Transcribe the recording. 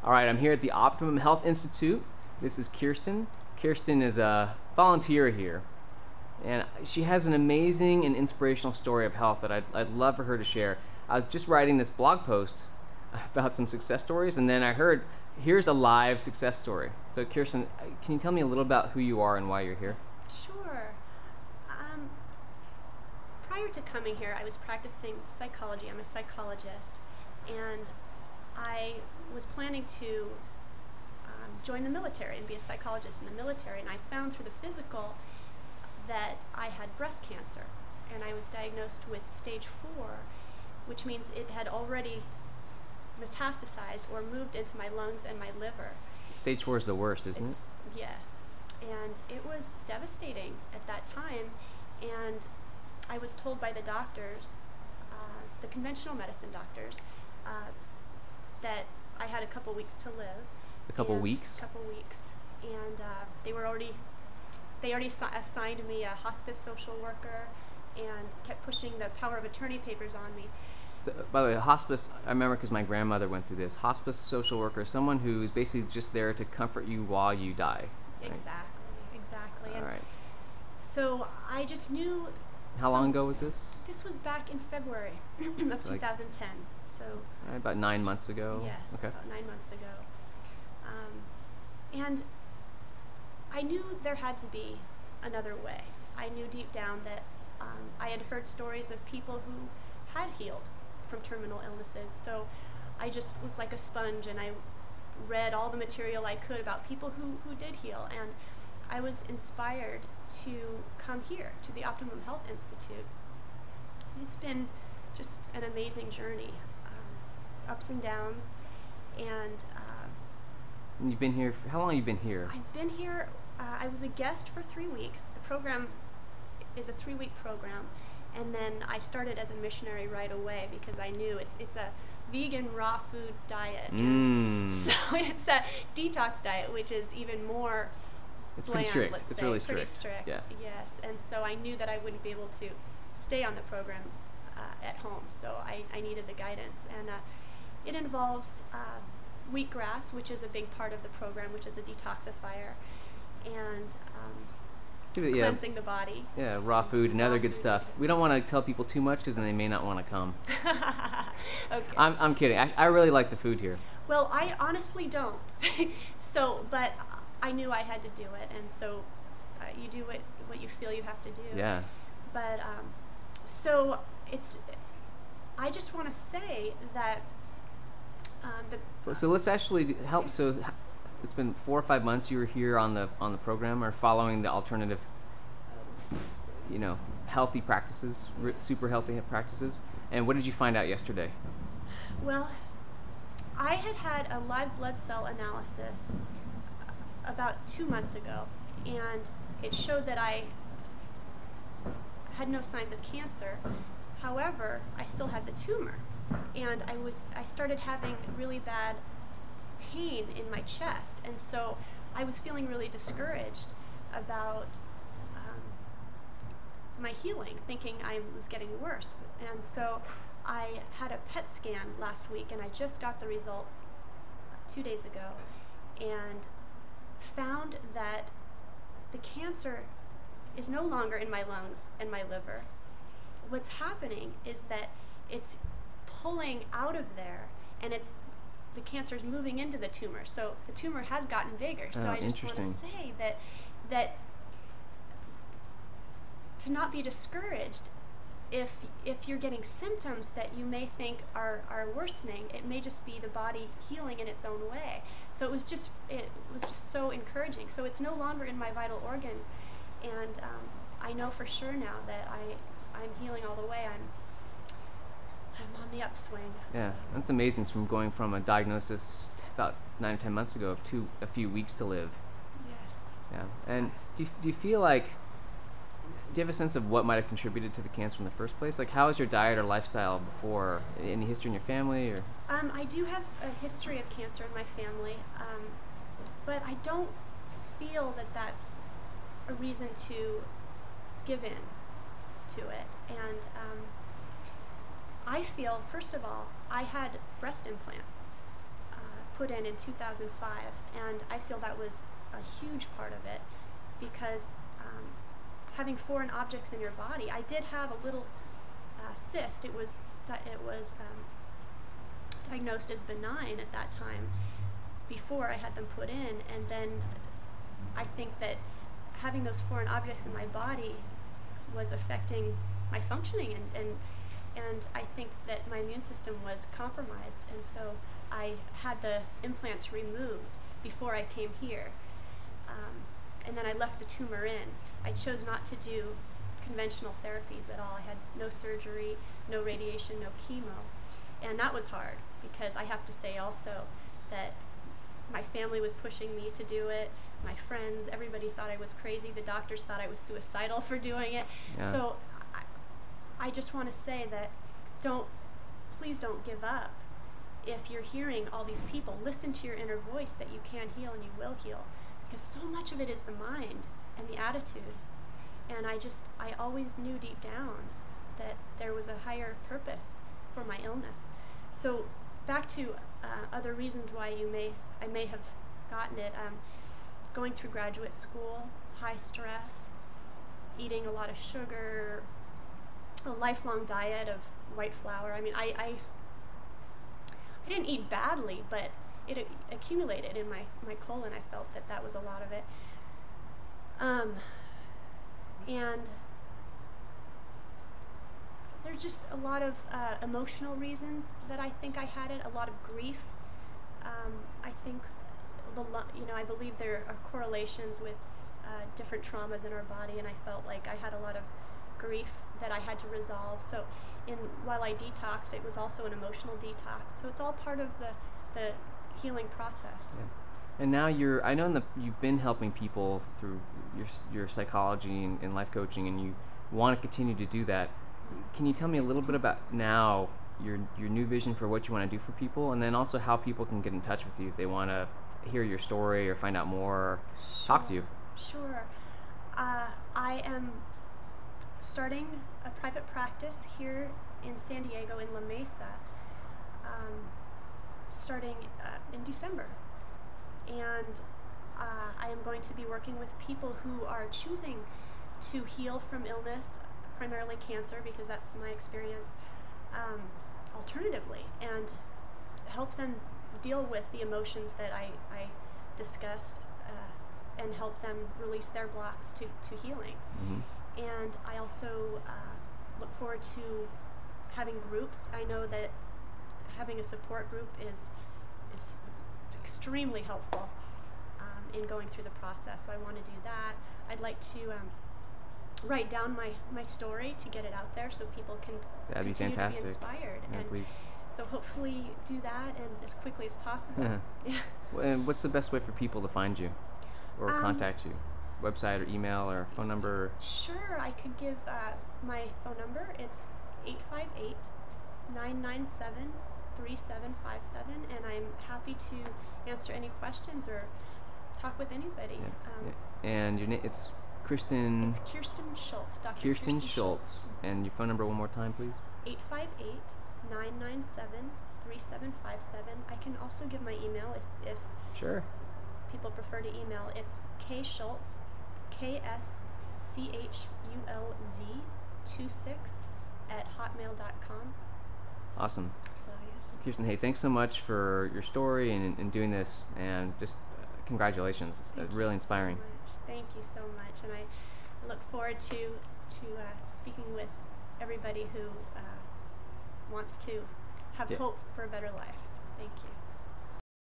All right, I'm here at the Optimum Health Institute. This is Kirsten. Kirsten is a volunteer here, and she has an amazing and inspirational story of health that I'd love for her to share. I was just writing this blog post about some success stories, and then I heard, here's a live success story. So Kirsten, can you tell me a little about who you are and why you're here? Sure. Prior to coming here, I was practicing psychology. I'm a psychologist, and I was planning to join the military and be a psychologist in the military, and I found through the physical that I had breast cancer, and I was diagnosed with stage 4, which means it had already metastasized or moved into my lungs and my liver. Stage 4 is the worst, isn't it? Yes, and it was devastating at that time, and I was told by the doctors, the conventional medicine doctors, that I had a couple weeks to live. A couple weeks? A couple weeks, and they already assigned me a hospice social worker, and kept pushing the power of attorney papers on me. So, by the way, hospice, I remember because my grandmother went through this. Hospice social worker, someone who's basically just there to comfort you while you die. Right? Exactly. All right. So I just knew. How long ago was this? This was back in February of 2010. So. About 9 months ago. Yes. Okay. About 9 months ago. And I knew there had to be another way. I knew deep down that I had heard stories of people who had healed from terminal illnesses. So I just was like a sponge, and I read all the material I could about people who did heal. And I was inspired to come here to the Optimum Health Institute. It's been just an amazing journey, ups and downs, and You've been here, how long have you been here? I've been here, I was a guest for 3 weeks. The program is a 3-week program, and then I started as a missionary right away because I knew it's a vegan raw food diet. So it's a detox diet, which is even more It's bland, pretty strict. let's It's say. really Pretty strict. strict. Yeah. Yes, and so I knew that I wouldn't be able to stay on the program at home, so I needed the guidance. And it involves wheatgrass, which is a big part of the program, which is a detoxifier, and cleansing the body. Yeah, raw food and other good food. stuff. We don't want to tell people too much because then they may not want to come. Okay. I'm kidding. I really like the food here. Well, I honestly don't. But I knew I had to do it, and so you do what you feel you have to do. Yeah. But so I just want to say that So let's actually help. So it's been 4 or 5 months you were here on the program, or following the alternative, healthy practices, super healthy practices. And what did you find out yesterday? Well, I had a live blood cell analysis about 2 months ago, and it showed that I had no signs of cancer. However, I still had the tumor, and I started having really bad pain in my chest, and so I was feeling really discouraged about my healing, thinking I was getting worse. And so I had a PET scan last week, and I just got the results 2 days ago, and found that the cancer is no longer in my lungs and my liver. What's happening is that it's pulling out of there, and the cancer is moving into the tumor. So the tumor has gotten bigger. So I just want to say that to not be discouraged if you're getting symptoms that you may think are worsening. It may just be the body healing in its own way. So it was just so encouraging. So it's no longer in my vital organs, and I know for sure now that I'm healing all the way. I'm on the upswing. Yeah, that's amazing. From going from a diagnosis about 9 or 10 months ago to a few weeks to live. Yes. Yeah, and do you feel like, do you have a sense of what might have contributed to the cancer in the first place? Like, how was your diet or lifestyle before? Any history in your family, or? I do have a history of cancer in my family, but I don't feel that that's a reason to give in to it. And I feel, first of all, I had breast implants put in 2005, and I feel that was a huge part of it, because having foreign objects in your body, I did have a little cyst. It was diagnosed as benign at that time before I had them put in, and then I think that having those foreign objects in my body was affecting my functioning, and I think that my immune system was compromised, and so I had the implants removed before I came here, and then I left the tumor in. I chose not to do conventional therapies at all. I had no surgery, no radiation, no chemo, and that was hard, because I have to say also that my family was pushing me to do it. My friends, everybody thought I was crazy. The doctors thought I was suicidal for doing it. Yeah. So I just want to say that please don't give up. If you're hearing all these people, listen to your inner voice that you can heal and you will heal, because so much of it is the mind and the attitude. And I always knew deep down that there was a higher purpose for my illness. So back to other reasons why I may have gotten it. Going through graduate school, high stress, eating a lot of sugar, a lifelong diet of white flour. I mean, I didn't eat badly, but it accumulated in my colon. I felt that was a lot of it. And there's just a lot of emotional reasons that I think I had it, a lot of grief. I think, I believe there are correlations with different traumas in our body, and I felt like I had a lot of grief that I had to resolve. So while I detoxed, it was also an emotional detox. So it's all part of the healing process. Yeah. And now I know you've been helping people through your psychology and life coaching, and you want to continue to do that. Can you tell me a little bit about now your new vision for what you want to do for people, and then also how people can get in touch with you if they want to hear your story or find out more or talk to you? Sure. I am starting a private practice here in San Diego in La Mesa, starting in December. And I am going to be working with people who are choosing to heal from illness, primarily cancer, because that's my experience, alternatively, and help them deal with the emotions that I discussed, and help them release their blocks to healing. Mm-hmm. And I also look forward to having groups. I know that having a support group is extremely helpful in going through the process. So I want to do that. I'd like to write down my story to get it out there so people can continue to be inspired. Yeah, and please. So hopefully do that, and as quickly as possible. Yeah. And what's the best way for people to find you or contact you? Website or email or phone number? Sure, I could give my phone number. It's 858-997-3757, and I'm happy to answer any questions or talk with anybody. Yeah. And your name, it's Kirsten? It's Kirsten Schulz, Dr. Kirsten Schulz. And your phone number one more time, please? 858-997-3757. I can also give my email if Sure. people prefer to email. It's kschulz, KSCHULZ26 @hotmail.com. Awesome. So yes. Kirsten, hey, thanks so much for your story and doing this, and just congratulations. It's really inspiring. So much. Thank you so much, and I look forward to speaking with everybody who wants to have hope for a better life. Thank you.